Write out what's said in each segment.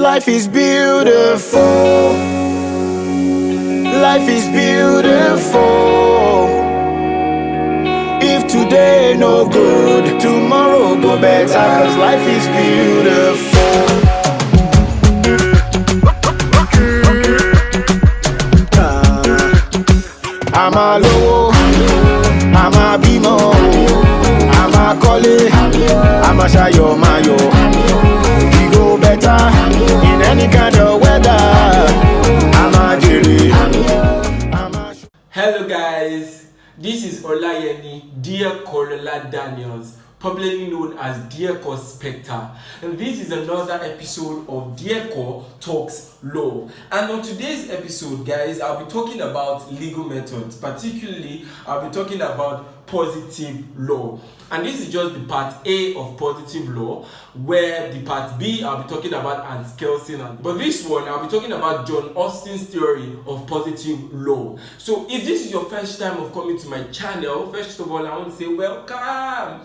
Life is beautiful. Life is beautiful. If today no good, tomorrow go better. Cause life is beautiful. I'm a low, I'm a bimo, I'm a collie, I'm a shayo mayo. We go better in any kind of weather. I'm a jelly. Hello guys, this is Olayemi, Dear Corolla Daniels, popularly known as Dear Co Spectre, and this is another episode of Dear Co Talks Law. And on today's episode, guys, I'll be talking about legal methods. Particularly, I'll be talking about positive law. And this is just the part A of positive law, where the part B, I'll be talking about Hans Kelson. But this one, I'll be talking about John Austin's theory of positive law. So if this is your first time of coming to my channel, first of all, I want to say welcome.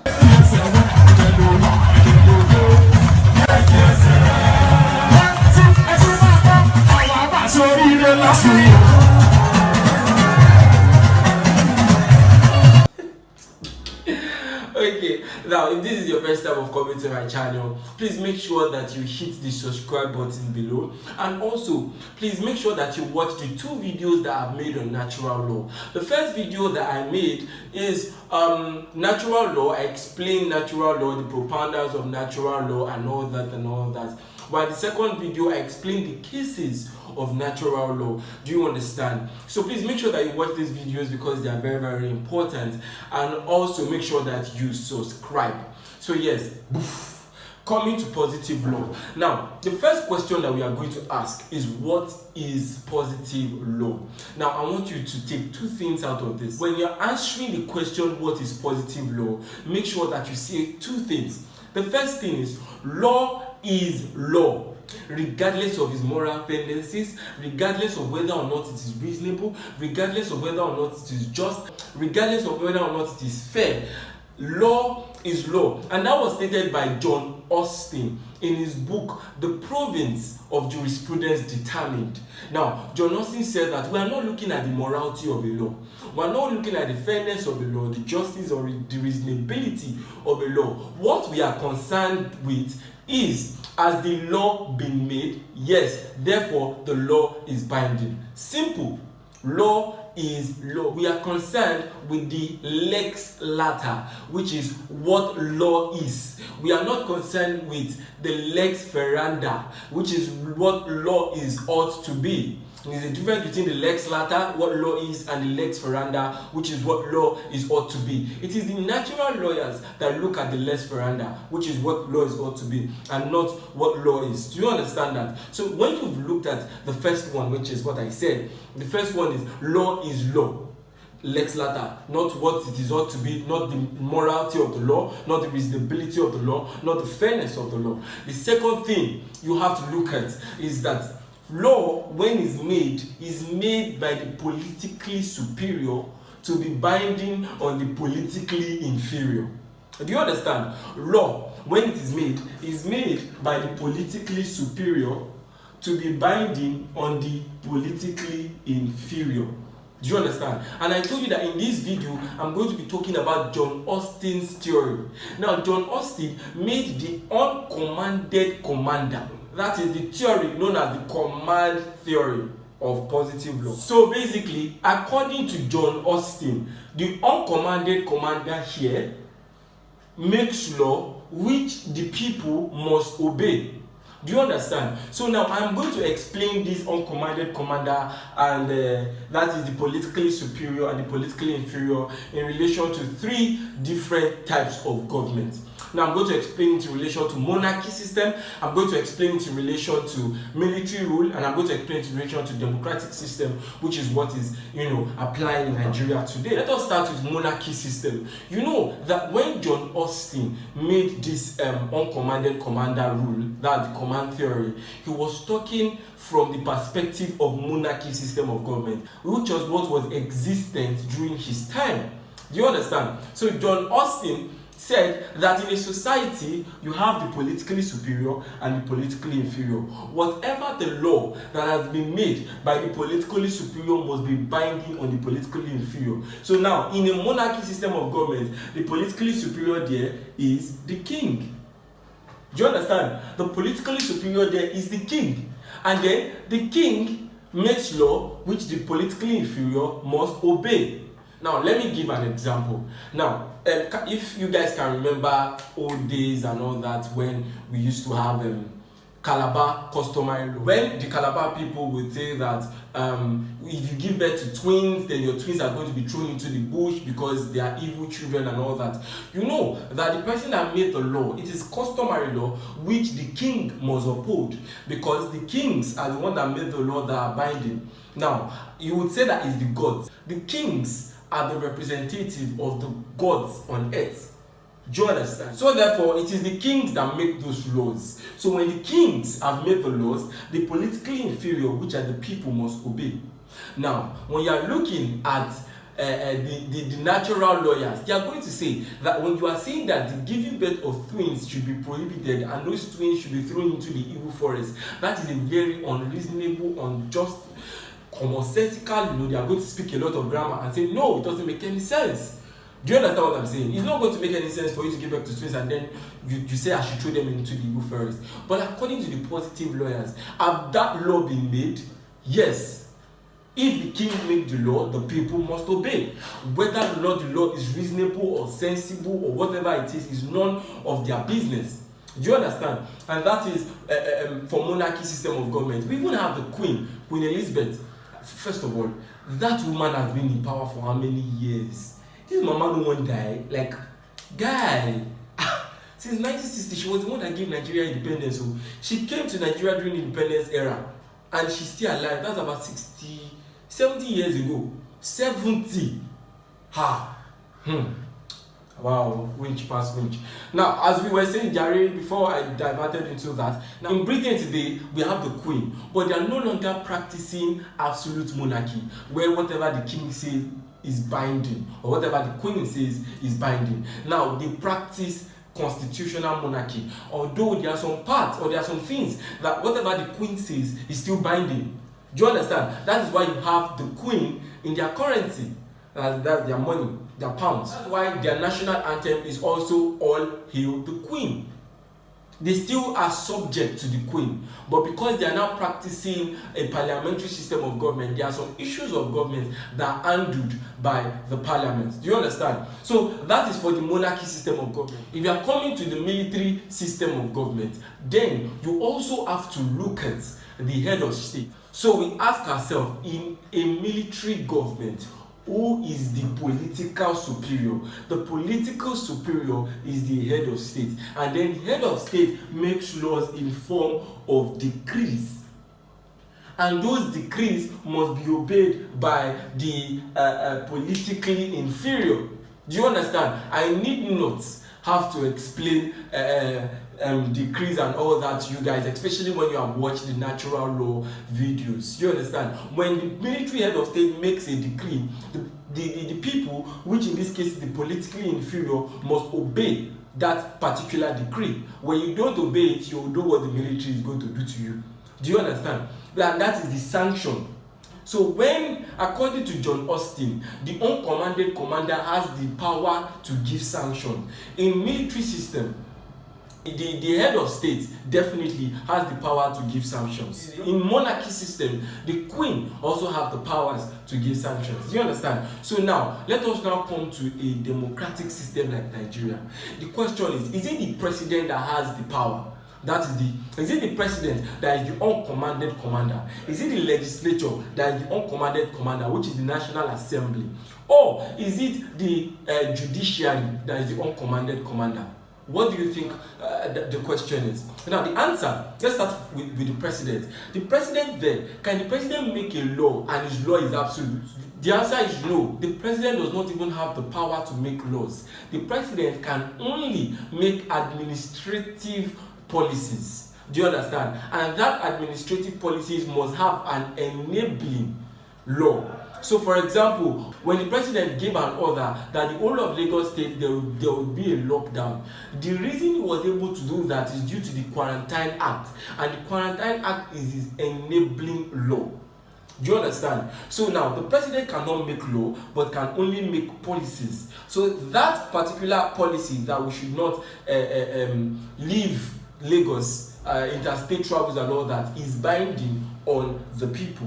Okay, now if this is your first time of coming to my channel, please make sure that you hit the subscribe button below, and also please make sure that you watch the two videos that I've made on natural law. The first video that I made is natural law. I explain natural law, the propounders of natural law and all that. While the second video, I explain the cases of natural law. Do you understand? So please make sure that you watch these videos because they are very, very important, and also make sure that you subscribe. So yes, coming to positive law. Now, the first question that we are going to ask is, what is positive law? Now, I want you to take two things out of this. When you're answering the question, what is positive law, make sure that you say two things. The first thing is, law is law, regardless of its moral tendencies, regardless of whether or not it is reasonable, regardless of whether or not it is just, regardless of whether or not it is fair. Law is law. And that was stated by John Austin in his book, The Province of Jurisprudence Determined. Now, John Austin said that we are not looking at the morality of a law. We are not looking at the fairness of the law, the justice or the reasonability of a law. What we are concerned with is, has the law been made? Yes, therefore the law is binding. Simple. Law is law. We are concerned with the lex lata, which is what law is. We are not concerned with the lex ferenda, which is what law is ought to be. There's a difference between the lex lata, what law is, and the lex ferenda, which is what law is ought to be. It is the natural lawyers that look at the lex ferenda, which is what law is ought to be, and not what law is. Do you understand that? So when you've looked at the first one, which is what I said, the first one is law is law. Lex lata, not what it is ought to be, not the morality of the law, not the reasonability of the law, not the fairness of the law. The second thing you have to look at is that law, when is made by the politically superior to be binding on the politically inferior. Do you understand? Law, when it is made by the politically superior to be binding on the politically inferior. Do you understand? And I told you that in this video, I'm going to be talking about John Austin's theory. Now, John Austin made the uncommanded commander. That is the theory known as the command theory of positive law. So basically, according to John Austin, the uncommanded commander here makes law which the people must obey. Do you understand? So now I'm going to explain this uncommanded commander, and that is the politically superior and the politically inferior, in relation to three different types of government. Now I'm going to explain it in relation to monarchy system, I'm going to explain it in relation to military rule, and I'm going to explain it in relation to democratic system, which is what is, applying in Nigeria today. Let us start with monarchy system. You know that when John Austin made this uncommanded commander rule, that's the command theory, he was talking from the perspective of monarchy system of government, which was what was existent during his time. Do you understand? So John Austin said that in a society you have the politically superior and the politically inferior. Whatever the law that has been made by the politically superior must be binding on the politically inferior. So now, in a monarchy system of government, the politically superior there is the king. Do you understand? The politically superior there is the king, and then the king makes law which the politically inferior must obey. Now, let me give an example. Now, if you guys can remember old days and all that, when we used to have Calabar customary law, when the Calabar people would say that if you give birth to twins, then your twins are going to be thrown into the bush because they are evil children and all that. You know that the person that made the law, it is customary law which the king must uphold, because the kings are the one that made the law that are binding. Now, you would say that is the gods. The kings are the representative of the gods on earth. Do you understand? So therefore, it is the kings that make those laws. So when the kings have made the laws, the politically inferior, which are the people, must obey. Now, when you are looking at the natural lawyers, they are going to say that when you are saying that the giving birth of twins should be prohibited and those twins should be thrown into the evil forest, that is a very unreasonable, unjust, commonsensical, they are going to speak a lot of grammar and say, no, it doesn't make any sense. Do you understand what I'm saying? It's not going to make any sense for you to give birth to twins and then you say I should throw them into the evil forest. But according to the positive lawyers, have that law been made? Yes. If the king made the law, the people must obey. Whether or not the law is reasonable or sensible or whatever it is none of their business. Do you understand? And that is for monarchy system of government. We even have the Queen Elizabeth. First of all, that woman has been in power for how many years? This mama no one die. Like, guy, since 1960, she was the one that gave Nigeria independence. So she came to Nigeria during the independence era, and she's still alive. That's about 70 years ago. 70. Ha. Wow, winch past winch. Now, as we were saying, Jerry, before I diverted into that, now in Britain today, we have the Queen, but they are no longer practicing absolute monarchy, where whatever the king says is binding, or whatever the Queen says is binding. Now, they practice constitutional monarchy, although there are some parts or there are some things that whatever the Queen says is still binding. Do you understand? That is why you have the Queen in their currency. That's their money, their pounds. That's why their national anthem is also All Hail the Queen. They still are subject to the Queen, but because they are now practicing a parliamentary system of government, there are some issues of government that are handled by the parliament. Do you understand? So that is for the monarchy system of government. If you are coming to the military system of government, then you also have to look at the head of state. So we ask ourselves, in a military government, who is the political superior? The political superior is the head of state, and then the head of state makes laws in form of decrees, and those decrees must be obeyed by the politically inferior. Do you understand? I need not have to explain decrees and all that to you guys, especially when you have watched the natural law videos. You understand? When the military head of state makes a decree, the people, which in this case is the politically inferior, must obey that particular decree. When you don't obey it, you know what the military is going to do to you. Do you understand? That is the sanction. So when, according to John Austin, the uncommanded commander has the power to give sanction. In military system, the head of state definitely has the power to give sanctions. In monarchy system, the Queen also have the powers to give sanctions. Do you understand? So now, let us now come to a democratic system like Nigeria. The question is it the president that has the power? Is it the president that is the uncommanded commander? Is it the legislature that is the uncommanded commander, which is the National Assembly? Or is it the judiciary that is the uncommanded commander? What do you think the question is? Now, the answer, let's start with the president. The president there, can the president make a law and his law is absolute? The answer is no. The president does not even have the power to make laws. The president can only make administrative policies. Do you understand? And that administrative policies must have an enabling law. So, for example, when the president gave an order that the whole of Lagos State there would be a lockdown, the reason he was able to do that is due to the Quarantine Act, and the Quarantine Act is his enabling law. Do you understand? So now the president cannot make law but can only make policies. So that particular policy that we should not leave Lagos, interstate travels and all that, is binding on the people.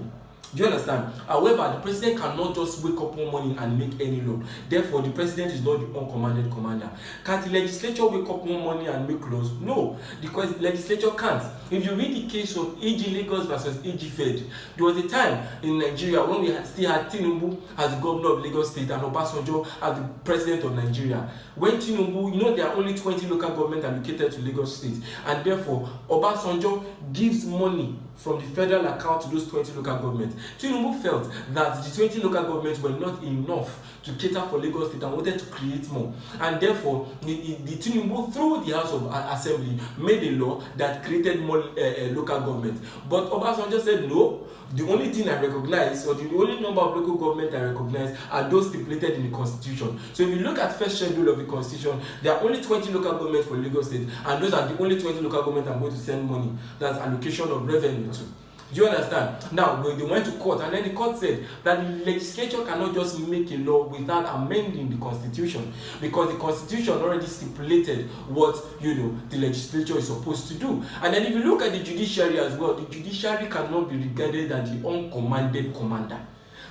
Do you understand? However, the president cannot just wake up one morning and make any law. Therefore, the president is not the uncommanded commander. Can the legislature wake up one morning and make laws? No, because the legislature can't. If you read the case of AG Lagos versus AG Fed, there was a time in Nigeria when we still had Tinubu as the governor of Lagos State and Obasanjo as the president of Nigeria. When Tinubu, there are only 20 local governments allocated to Lagos State, and therefore Obasanjo gives money from the federal account to those 20 local governments. Tinubu felt that the 20 local governments were not enough to cater for Lagos State and wanted to create more. And therefore, the Tinubu, through the House of Assembly, made a law that created more local governments. But Obasanjo said, no, the only thing I recognize, or the only number of local governments I recognize, are those stipulated in the Constitution. So if you look at first schedule of the Constitution, there are only 20 local governments for Lagos State, and those are the only 20 local governments I'm going to send money. That's allocation of revenue to. Do you understand? Now, they went to court, and then the court said that the legislature cannot just make a law without amending the Constitution, because the Constitution already stipulated what the legislature is supposed to do. And then if you look at the judiciary as well, the judiciary cannot be regarded as the uncommanded commander.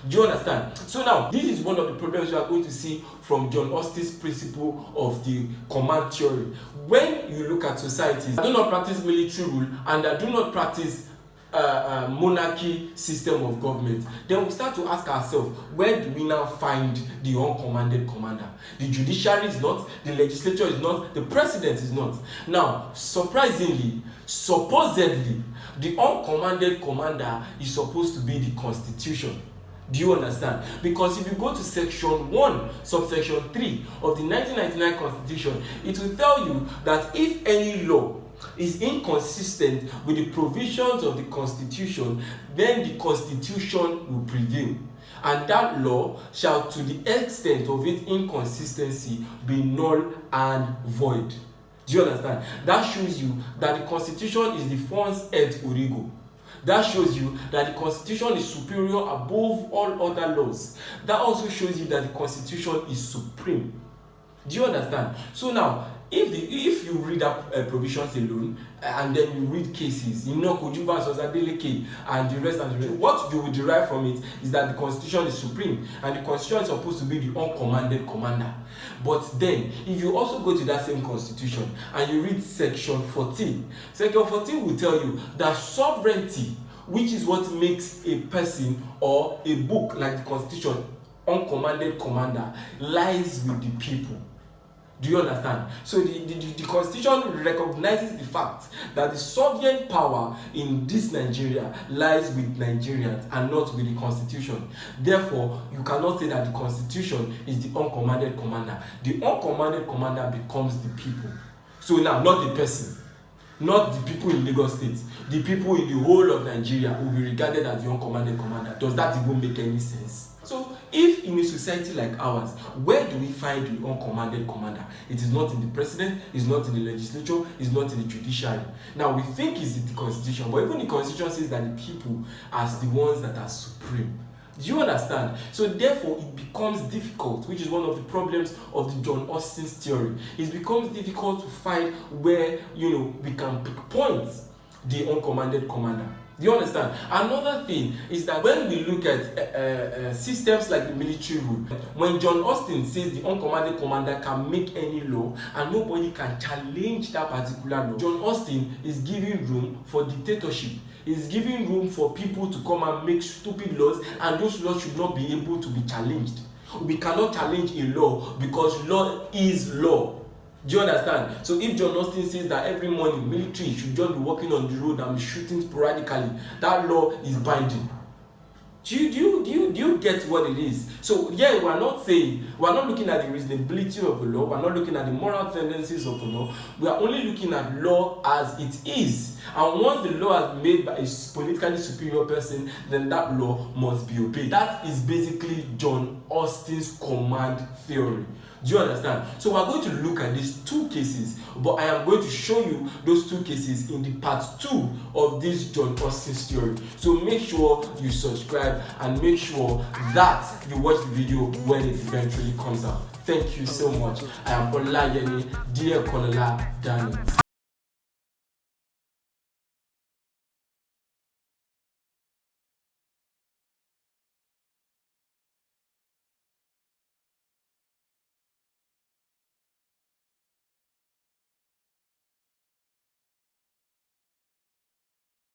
Do you understand? So now, this is one of the problems you are going to see from John Austin's principle of the command theory. When you look at societies that do not practice military rule and that do not practice monarchy system of government, then we start to ask ourselves, where do we now find the uncommanded commander? The judiciary is not, the legislature is not, the president is not. Now, surprisingly, supposedly, the uncommanded commander is supposed to be the Constitution. Do you understand? Because if you go to section 1, subsection 3 of the 1999 Constitution, it will tell you that if any law is inconsistent with the provisions of the Constitution, then the Constitution will prevail, and that law shall, to the extent of its inconsistency, be null and void. Do you understand? That shows you that the Constitution is the fons et origo. That shows you that the Constitution is superior above all other laws. That also shows you that the Constitution is supreme. Do you understand? So now, if you read up provisions alone, and then you read cases, Inakoju versus Adeleke and the rest, what you will derive from it is that the Constitution is supreme, and the Constitution is supposed to be the uncommanded commander. But then, if you also go to that same Constitution and you read section 14, section 14 will tell you that sovereignty, which is what makes a person or a book like the Constitution uncommanded commander, lies with the people. Do you understand? So the Constitution recognizes the fact that the sovereign power in this Nigeria lies with Nigerians and not with the Constitution. Therefore, you cannot say that the Constitution is the uncommanded commander. The uncommanded commander becomes the people. So now, not the person, not the people in Lagos State, the people in the whole of Nigeria will be regarded as the uncommanded commander. Does that even make any sense? So, if in a society like ours, where do we find the uncommanded commander? It is not in the president, it's not in the legislature, it's not in the judiciary. Now, we think it's in the Constitution, but even the Constitution says that the people are the ones that are supreme. Do you understand? So therefore, it becomes difficult, which is one of the problems of the John Austin's theory. It becomes difficult to find where, we can pick points the uncommanded commander. Do you understand? Another thing is that when we look at systems like the military rule, when John Austin says the uncommanded commander can make any law and nobody can challenge that particular law, John Austin is giving room for dictatorship. Is giving room for people to come and make stupid laws, and those laws should not be able to be challenged. We cannot challenge a law because law is law. Do you understand? So if John Austin says that every morning military should just be walking on the road and be shooting sporadically, that law is binding. Do you get what it is? So yeah, we're not looking at the reasonability of the law, we're not looking at the moral tendencies of the law, we are only looking at law as it is. And once the law is made by a politically superior person, then that law must be obeyed. That is basically John Austin's command theory. Do you understand? So we're going to look at these two cases, but I am going to show you those two cases in the part 2 of this John Austin's theory. So make sure you subscribe and make sure that you watch the video when it eventually comes out. Thank you so much. I am Olayemi Diekola Daniel.